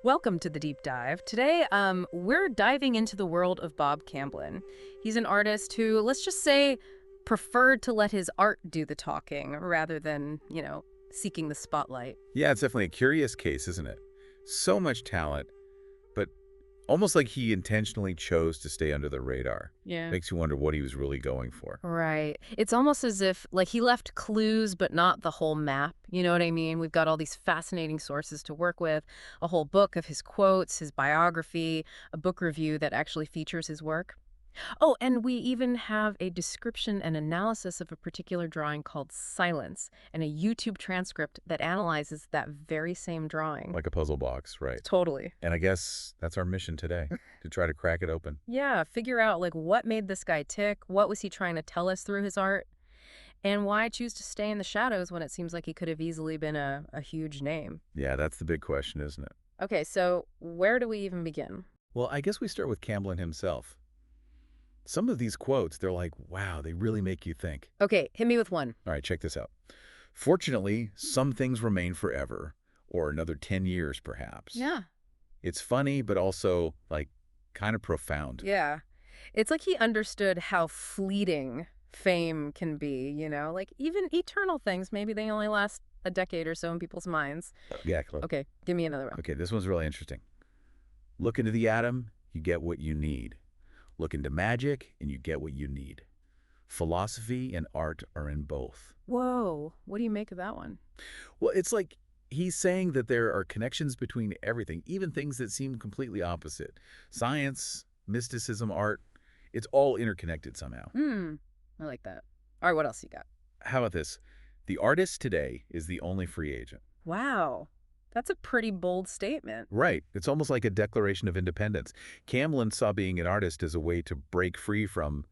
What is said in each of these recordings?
Welcome to the Deep Dive. Today, we're diving into the world of Bob Camblin. He's an artist who, let's just say, preferred to let his art do the talking rather than, seeking the spotlight. Yeah, it's definitely a curious case, isn't it? So much talent, but almost like he intentionally chose to stay under the radar. Yeah. Makes you wonder what he was really going for. Right. It's almost as if, like, he left clues, but not the whole map. You know what I mean? We've got all these fascinating sources to work with, a whole book of his quotes, his biography, a book review that actually features his work. Oh, and we even have a description and analysis of a particular drawing called Silence, and a YouTube transcript that analyzes that very same drawing. Like a puzzle box, right? Totally. And I guess that's our mission today, to try to crack it open. Yeah, figure out like what made this guy tick, what was he trying to tell us through his art, and why choose to stay in the shadows when it seems like he could have easily been a huge name. Yeah, that's the big question, isn't it? Okay, so where do we even begin? Well, I guess we start with Camblin himself. Some of these quotes, they're like, wow, they really make you think. Okay, hit me with one. All right, check this out. Fortunately, some things remain forever, or another 10 years perhaps. Yeah. It's funny, but also, like, kind of profound. Yeah. It's like he understood how fleeting fame can be, Like even eternal things, maybe they only last a decade or so in people's minds. Yeah, Chloe. Okay, give me another one. Okay, this one's really interesting. Look into the atom, you get what you need. Look into magic, and you get what you need. Philosophy and art are in both. Whoa, what do you make of that one? Well, it's like he's saying that there are connections between everything, even things that seem completely opposite. Science, mysticism, art, it's all interconnected somehow. I like that. All right, what else you got? How about this? The artist today is the only free agent. Wow, that's a pretty bold statement. Right. It's almost like a declaration of independence. Camlin saw being an artist as a way to break free from,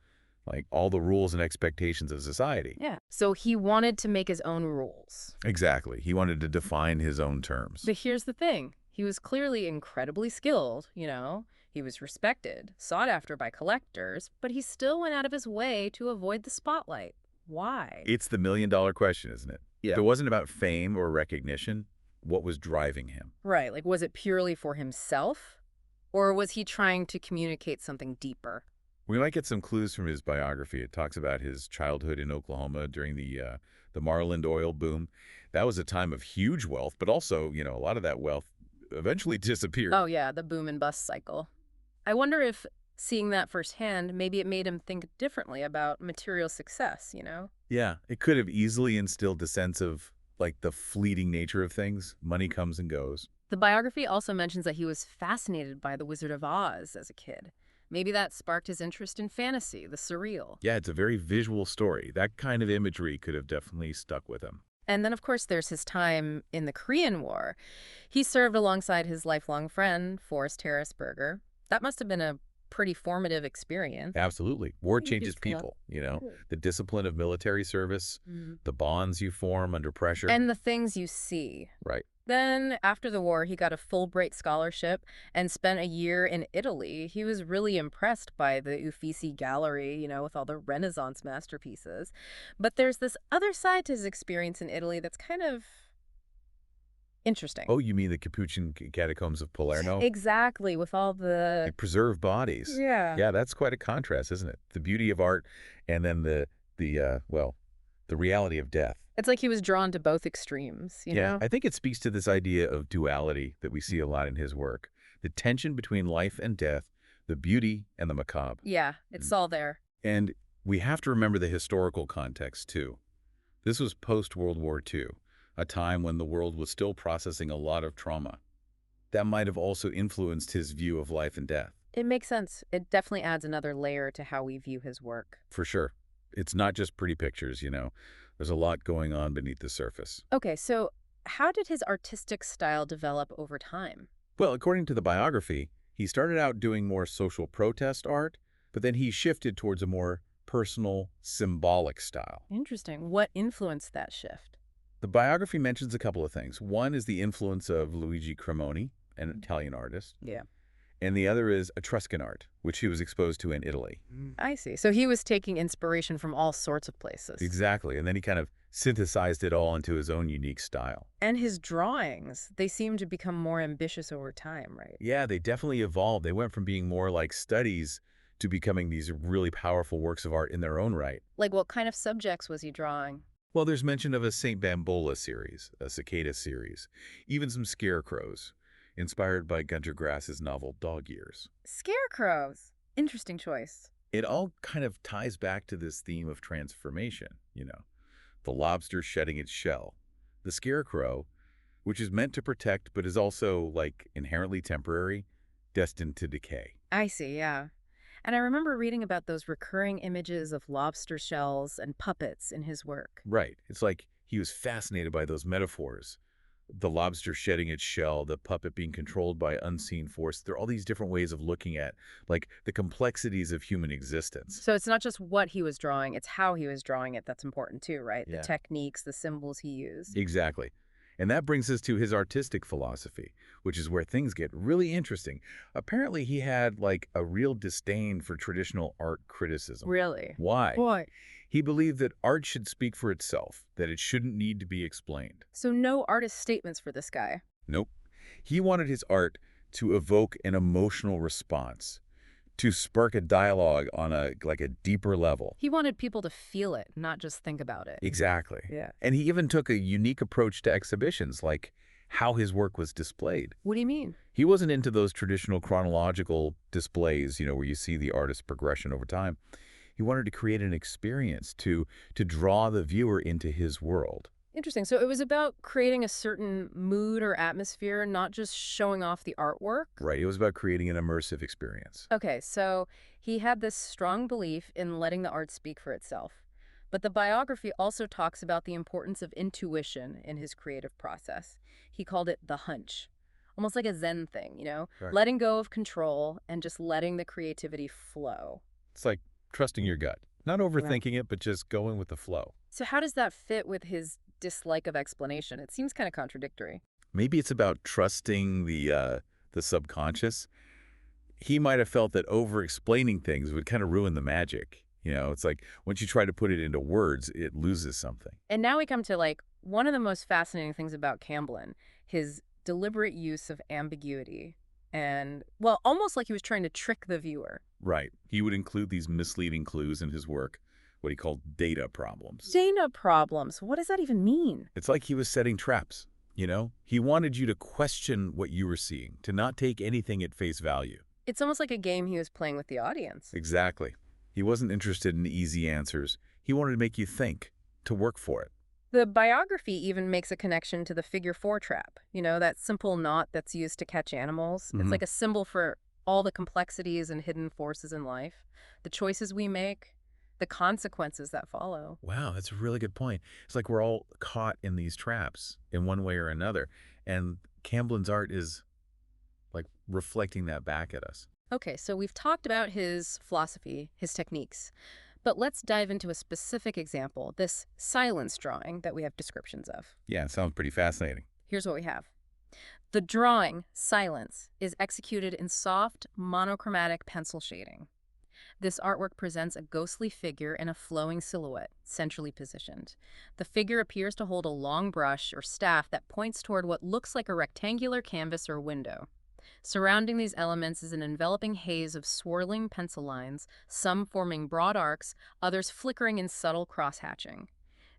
like, all the rules and expectations of society. Yeah. So he wanted to make his own rules. Exactly. He wanted to define his own terms. But here's the thing. He was clearly incredibly skilled. He was respected, sought after by collectors, but he still went out of his way to avoid the spotlight. Why? It's the million-dollar question, isn't it? Yeah. If it wasn't about fame or recognition, what was driving him? Right. Like, was it purely for himself? Or was he trying to communicate something deeper? We might get some clues from his biography. It talks about his childhood in Oklahoma during the Marland oil boom. That was a time of huge wealth, but also, a lot of that wealth eventually disappeared. Oh, yeah, the boom and bust cycle. I wonder if seeing that firsthand, maybe it made him think differently about material success. Yeah, it could have easily instilled a sense of, like, the fleeting nature of things. Money comes and goes. The biography also mentions that he was fascinated by the Wizard of Oz as a kid. Maybe that sparked his interest in fantasy, the surreal. Yeah, it's a very visual story. That kind of imagery could have definitely stuck with him. And then, of course, there's his time in the Korean War. He served alongside his lifelong friend, Forrest Harrisberger. That must have been a pretty formative experience. Absolutely. War You changes just cut. people. The discipline of military service, Mhm. the bonds you form under pressure. And the things you see. Right. Then, after the war, he got a Fulbright scholarship and spent a year in Italy. He was really impressed by the Uffizi Gallery, with all the Renaissance masterpieces. But there's this other side to his experience in Italy that's kind of interesting. Oh, you mean the Capuchin catacombs of Palermo? Exactly, with all the... Like preserved bodies. Yeah. Yeah, that's quite a contrast, isn't it? The beauty of art and then the reality of death. It's like he was drawn to both extremes, you Yeah, know? I think it speaks to this idea of duality that we see a lot in his work. The tension between life and death, the beauty and the macabre. Yeah, it's all there. And we have to remember the historical context, too. This was post-World War II, a time when the world was still processing a lot of trauma. That might have also influenced his view of life and death. It makes sense. It definitely adds another layer to how we view his work. For sure. It's not just pretty pictures. There's a lot going on beneath the surface. Okay, so how did his artistic style develop over time? Well, according to the biography, he started out doing more social protest art, but then he shifted towards a more personal, symbolic style. Interesting. What influenced that shift? The biography mentions a couple of things. One is the influence of Luigi Cremoni, an Italian artist. Yeah. and the other is Etruscan art, which he was exposed to in Italy. I see. So he was taking inspiration from all sorts of places. Exactly, and then he kind of synthesized it all into his own unique style. And his drawings, they seem to become more ambitious over time, right? Yeah, they definitely evolved. They went from being more like studies to becoming these really powerful works of art in their own right. Like what kind of subjects was he drawing? Well, there's mention of a St. Bambola series, a cicada series, even some scarecrows, inspired by Gunter Grass's novel Dog Years. Scarecrows. Interesting choice. It all kind of ties back to this theme of transformation, the lobster shedding its shell, the scarecrow, which is meant to protect but is also, like, inherently temporary, destined to decay. I see, yeah. And I remember reading about those recurring images of lobster shells and puppets in his work. Right. It's like he was fascinated by those metaphors. The lobster shedding its shell, the puppet being controlled by unseen force. There are all these different ways of looking at, like, the complexities of human existence. So it's not just what he was drawing, it's how he was drawing it that's important too, right? The Yeah. techniques, the symbols he used. Exactly. And that brings us to his artistic philosophy, which is where things get really interesting. Apparently, he had, like, a real disdain for traditional art criticism. Really? Why? Boy. He believed that art should speak for itself, that it shouldn't need to be explained. So no artist statements for this guy. Nope. He wanted his art to evoke an emotional response, to spark a dialogue on a deeper level. He wanted people to feel it, not just think about it. Exactly. Yeah. And he even took a unique approach to exhibitions, like how his work was displayed. What do you mean? He wasn't into those traditional chronological displays, where you see the artist's progression over time. He wanted to create an experience to draw the viewer into his world. Interesting. So it was about creating a certain mood or atmosphere, not just showing off the artwork? Right. It was about creating an immersive experience. Okay, so he had this strong belief in letting the art speak for itself. But the biography also talks about the importance of intuition in his creative process. He called it the hunch, almost like a Zen thing, Right. letting go of control and just letting the creativity flow. It's like trusting your gut. Not overthinking it, but just going with the flow. So how does that fit with his dislike of explanation? It seems kind of contradictory. Maybe it's about trusting the subconscious. He might have felt that over-explaining things would kind of ruin the magic. It's like once you try to put it into words, it loses something. And now we come to like one of the most fascinating things about Camblin, his deliberate use of ambiguity. And, well, almost like he was trying to trick the viewer. Right. He would include these misleading clues in his work, what he called data problems. Data problems. What does that even mean? It's like he was setting traps, He wanted you to question what you were seeing, to not take anything at face value. It's almost like a game he was playing with the audience. Exactly. He wasn't interested in easy answers. He wanted to make you think, to work for it. The biography even makes a connection to the figure 4 trap, that simple knot that's used to catch animals. It's like a symbol for all the complexities and hidden forces in life, the choices we make, the consequences that follow. Wow, that's a really good point. It's like we're all caught in these traps in one way or another. And Camblin's art is like reflecting that back at us. Okay, so we've talked about his philosophy, his techniques, but let's dive into a specific example, this silence drawing that we have descriptions of. Yeah, it sounds pretty fascinating. Here's what we have. The drawing, Silence, is executed in soft, monochromatic pencil shading. This artwork presents a ghostly figure in a flowing silhouette, centrally positioned. The figure appears to hold a long brush or staff that points toward what looks like a rectangular canvas or window. Surrounding these elements is an enveloping haze of swirling pencil lines, some forming broad arcs, others flickering in subtle cross-hatching.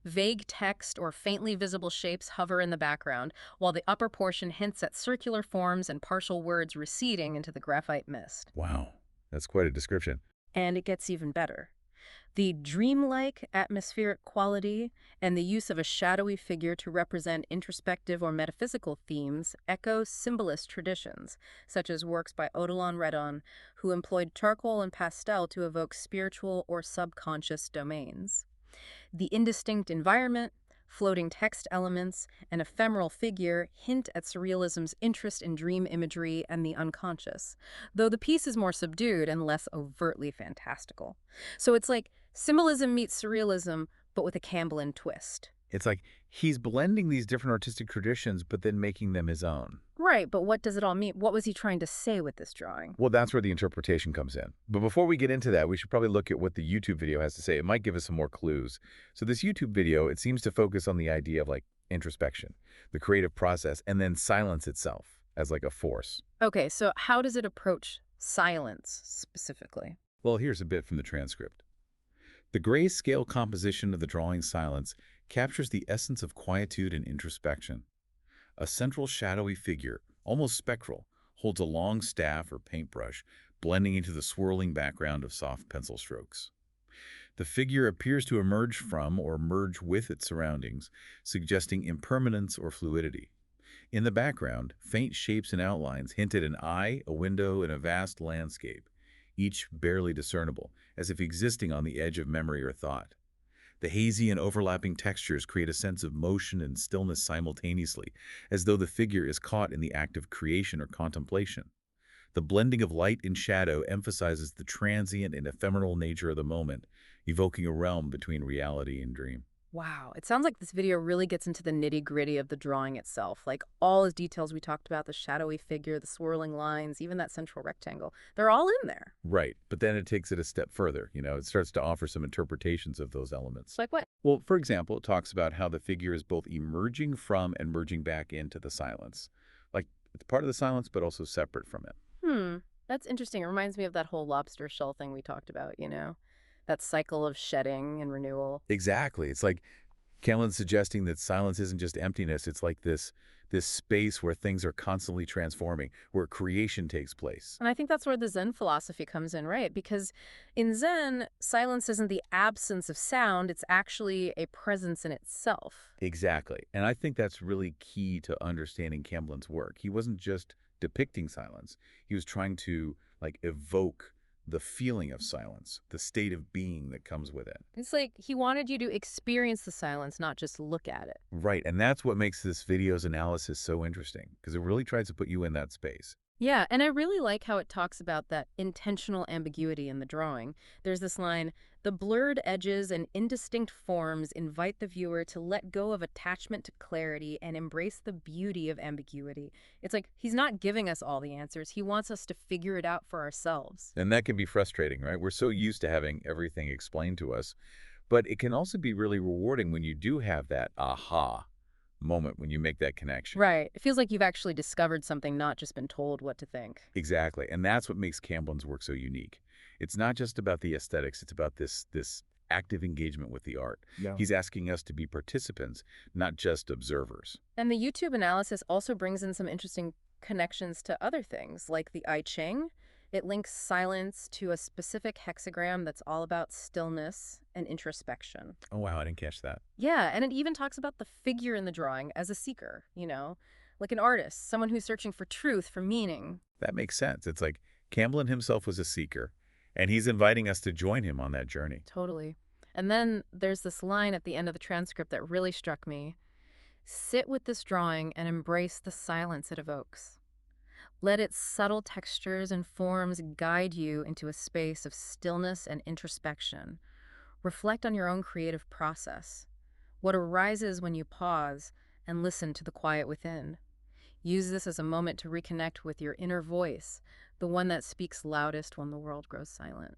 Vague text or faintly visible shapes hover in the background, while the upper portion hints at circular forms and partial words receding into the graphite mist. Wow, that's quite a description. And it gets even better. The dreamlike atmospheric quality and the use of a shadowy figure to represent introspective or metaphysical themes echo symbolist traditions, such as works by Odilon Redon, who employed charcoal and pastel to evoke spiritual or subconscious domains. The indistinct environment, floating text elements, and ephemeral figure hint at surrealism's interest in dream imagery and the unconscious, though the piece is more subdued and less overtly fantastical. So it's like symbolism meets surrealism, but with a Camblin twist. It's like he's blending these different artistic traditions, but then making them his own. Right, but what does it all mean? What was he trying to say with this drawing? Well, that's where the interpretation comes in. But before we get into that, we should probably look at what the YouTube video has to say. It might give us some more clues. So this YouTube video, it seems to focus on the idea of like introspection, the creative process, and then silence itself as like a force. Okay, so how does it approach silence specifically? Well, here's a bit from the transcript. The grayscale composition of the drawing Silence captures the essence of quietude and introspection. A central shadowy figure, almost spectral, holds a long staff or paintbrush, blending into the swirling background of soft pencil strokes. The figure appears to emerge from or merge with its surroundings, suggesting impermanence or fluidity. In the background, faint shapes and outlines hint at an eye, a window, and a vast landscape, each barely discernible, as if existing on the edge of memory or thought. The hazy and overlapping textures create a sense of motion and stillness simultaneously, as though the figure is caught in the act of creation or contemplation. The blending of light and shadow emphasizes the transient and ephemeral nature of the moment, evoking a realm between reality and dream. Wow, it sounds like this video really gets into the nitty-gritty of the drawing itself. Like all those details we talked about, the shadowy figure, the swirling lines, even that central rectangle. They're all in there. Right, but then it takes it a step further. It starts to offer some interpretations of those elements. Like what? Well, for example, it talks about how the figure is both emerging from and merging back into the silence. Like it's part of the silence, but also separate from it. That's interesting. It reminds me of that whole lobster shell thing we talked about. That cycle of shedding and renewal. Exactly. It's like Camlin's suggesting that silence isn't just emptiness. It's like this space where things are constantly transforming, where creation takes place. And I think that's where the Zen philosophy comes in, right? Because in Zen, silence isn't the absence of sound, it's actually a presence in itself. Exactly. And I think that's really key to understanding Camblin's work. He wasn't just depicting silence. He was trying to evoke the feeling of silence, the state of being that comes with it. It's like he wanted you to experience the silence, not just look at it. Right, and that's what makes this video's analysis so interesting, because it really tries to put you in that space. Yeah, and I really like how it talks about that intentional ambiguity in the drawing. There's this line, the blurred edges and indistinct forms invite the viewer to let go of attachment to clarity and embrace the beauty of ambiguity. It's like he's not giving us all the answers. He wants us to figure it out for ourselves. And that can be frustrating, right? We're so used to having everything explained to us, but it can also be really rewarding when you do have that aha moment, when you make that connection. Right. It feels like you've actually discovered something, not just been told what to think. Exactly. And that's what makes Camblin's work so unique. It's not just about the aesthetics, it's about this active engagement with the art. Yeah. He's asking us to be participants, not just observers. And the YouTube analysis also brings in some interesting connections to other things, like the I Ching. It links silence to a specific hexagram that's all about stillness and introspection. Oh, wow, I didn't catch that. Yeah, and it even talks about the figure in the drawing as a seeker, like an artist, someone who's searching for truth, for meaning. That makes sense. It's like Camblin himself was a seeker, and he's inviting us to join him on that journey. Totally. And then there's this line at the end of the transcript that really struck me. Sit with this drawing and embrace the silence it evokes. Let its subtle textures and forms guide you into a space of stillness and introspection. Reflect on your own creative process, what arises when you pause and listen to the quiet within. Use this as a moment to reconnect with your inner voice, the one that speaks loudest when the world grows silent.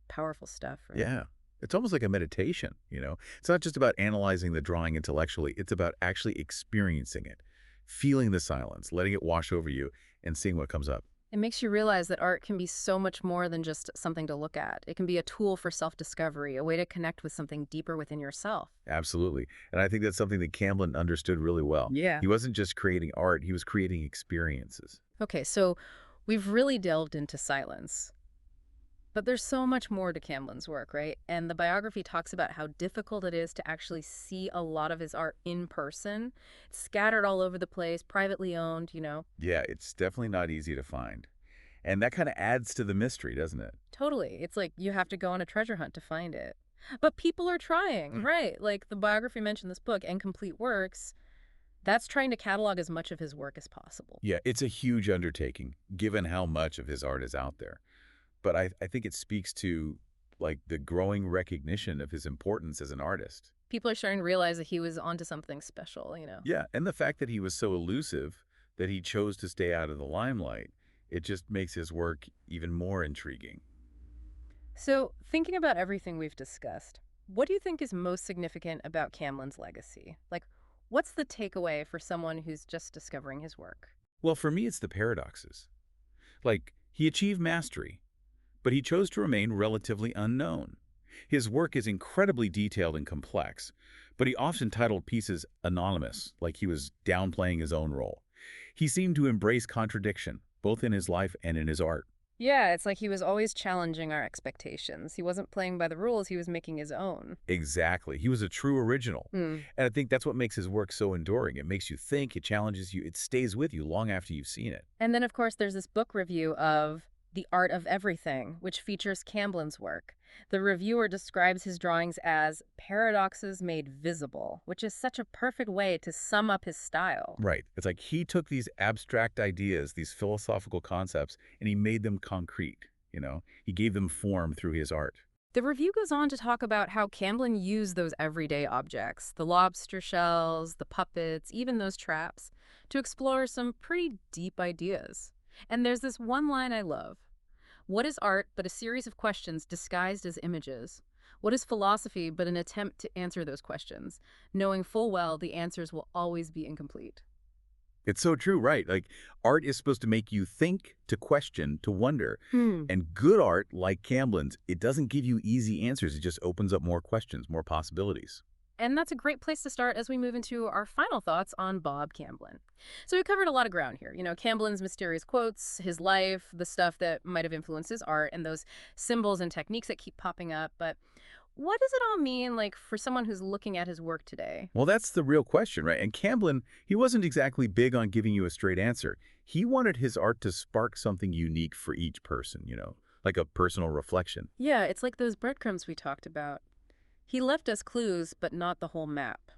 Powerful stuff, right? Yeah. It's almost like a meditation. It's not just about analyzing the drawing intellectually. It's about actually experiencing it, feeling the silence, letting it wash over you, and seeing what comes up. It makes you realize that art can be so much more than just something to look at. It can be a tool for self-discovery, a way to connect with something deeper within yourself. Absolutely. And I think that's something that Camblin understood really well. Yeah. He wasn't just creating art, he was creating experiences. Okay, so we've really delved into silence. But there's so much more to Camblin's work, right? And the biography talks about how difficult it is to actually see a lot of his art in person. It's scattered all over the place, privately owned. Yeah, it's definitely not easy to find. And that kind of adds to the mystery, doesn't it? Totally. It's like you have to go on a treasure hunt to find it. But people are trying, right? Like the biography mentioned this book, Incomplete Works. That's trying to catalog as much of his work as possible. Yeah, it's a huge undertaking, given how much of his art is out there. But I think it speaks to the growing recognition of his importance as an artist. People are starting to realize that he was onto something special. Yeah, and the fact that he was so elusive that he chose to stay out of the limelight, it just makes his work even more intriguing. So, thinking about everything we've discussed, what do you think is most significant about Camlin's legacy? Like, what's the takeaway for someone who's just discovering his work? Well, for me, it's the paradoxes. Like, he achieved mastery, but he chose to remain relatively unknown. His work is incredibly detailed and complex, but he often titled pieces anonymous, like he was downplaying his own role. He seemed to embrace contradiction, both in his life and in his art. Yeah, it's like he was always challenging our expectations. He wasn't playing by the rules, he was making his own. Exactly. He was a true original. Hmm. And I think that's what makes his work so enduring. It makes you think, it challenges you, it stays with you long after you've seen it. And then, of course, there's this book review of The Art of Everything, which features Camblin's work. The reviewer describes his drawings as paradoxes made visible, which is such a perfect way to sum up his style. Right. It's like he took these abstract ideas, these philosophical concepts, and he made them concrete. He gave them form through his art. The review goes on to talk about how Camblin used those everyday objects, the lobster shells, the puppets, even those traps, to explore some pretty deep ideas. And there's this one line I love. What is art but a series of questions disguised as images? What is philosophy but an attempt to answer those questions, knowing full well the answers will always be incomplete? It's so true, right? Like, art is supposed to make you think, to question, to wonder. Hmm. And good art, like Camblin's, it doesn't give you easy answers. It just opens up more questions, more possibilities. And that's a great place to start as we move into our final thoughts on Bob Camblin. So we covered a lot of ground here. Camblin's mysterious quotes, his life, the stuff that might have influenced his art, and those symbols and techniques that keep popping up. But what does it all mean, like, for someone who's looking at his work today? Well, that's the real question, right? And Camblin, he wasn't exactly big on giving you a straight answer. He wanted his art to spark something unique for each person, like a personal reflection. Yeah, it's like those breadcrumbs we talked about. He left us clues, but not the whole map.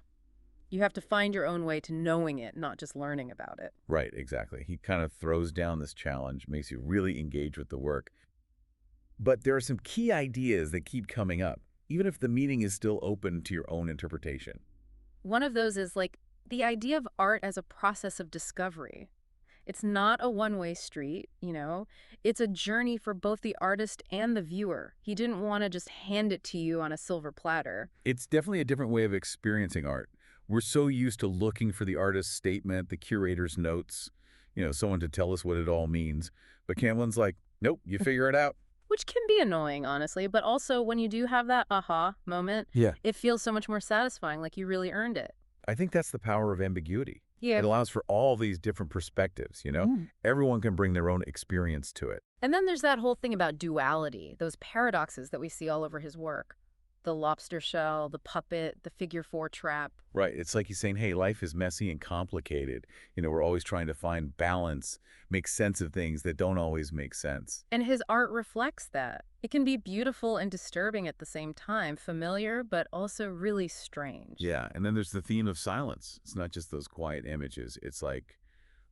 You have to find your own way to knowing it, not just learning about it. Right, exactly. He kind of throws down this challenge, makes you really engage with the work. But there are some key ideas that keep coming up, even if the meaning is still open to your own interpretation. One of those is like the idea of art as a process of discovery. It's not a one-way street. It's a journey for both the artist and the viewer. He didn't want to just hand it to you on a silver platter. It's definitely a different way of experiencing art. We're so used to looking for the artist's statement, the curator's notes, someone to tell us what it all means. But Camblin's like, nope, you figure it out. Which can be annoying, honestly, but also when you do have that aha moment, Yeah. it feels so much more satisfying, like you really earned it. I think that's the power of ambiguity. Yeah. It allows for all these different perspectives. Mm. Everyone can bring their own experience to it. And then there's that whole thing about duality, those paradoxes that we see all over his work. The lobster shell, the puppet, the figure 4 trap. Right. It's like he's saying, hey, life is messy and complicated. We're always trying to find balance, make sense of things that don't always make sense. And his art reflects that. It can be beautiful and disturbing at the same time, familiar, but also really strange. Yeah. And then there's the theme of silence. It's not just those quiet images. It's like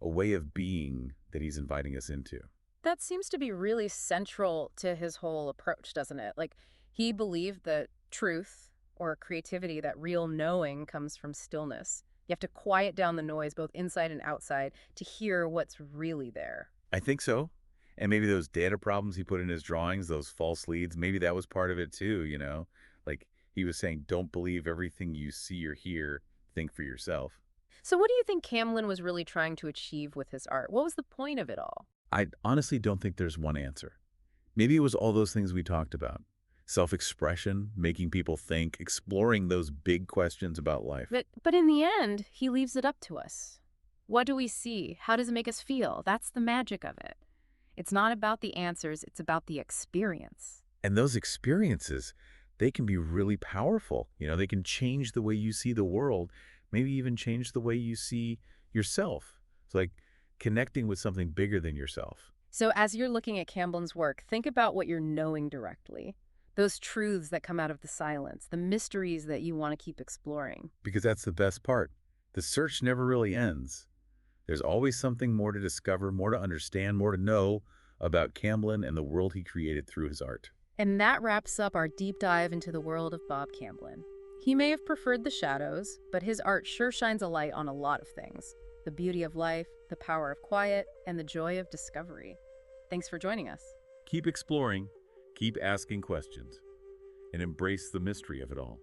a way of being that he's inviting us into. That seems to be really central to his whole approach, doesn't it? Like, he believed that truth or creativity, that real knowing, comes from stillness. You have to quiet down the noise, both inside and outside, to hear what's really there. I think so. And maybe those data problems he put in his drawings, those false leads, maybe that was part of it too. Like he was saying, don't believe everything you see or hear, think for yourself. So what do you think Camblin was really trying to achieve with his art? What was the point of it all? I honestly don't think there's one answer. Maybe it was all those things we talked about. Self-expression, making people think, exploring those big questions about life. But in the end, he leaves it up to us. What do we see? How does it make us feel? That's the magic of it. It's not about the answers, it's about the experience. And those experiences, they can be really powerful. They can change the way you see the world, maybe even change the way you see yourself. It's like connecting with something bigger than yourself. So as you're looking at Camblin's work, think about what you're knowing directly. Those truths that come out of the silence, the mysteries that you want to keep exploring. Because that's the best part. The search never really ends. There's always something more to discover, more to understand, more to know about Camblin and the world he created through his art. And that wraps up our deep dive into the world of Bob Camblin. He may have preferred the shadows, but his art sure shines a light on a lot of things. The beauty of life, the power of quiet, and the joy of discovery. Thanks for joining us. Keep exploring, keep asking questions, and embrace the mystery of it all.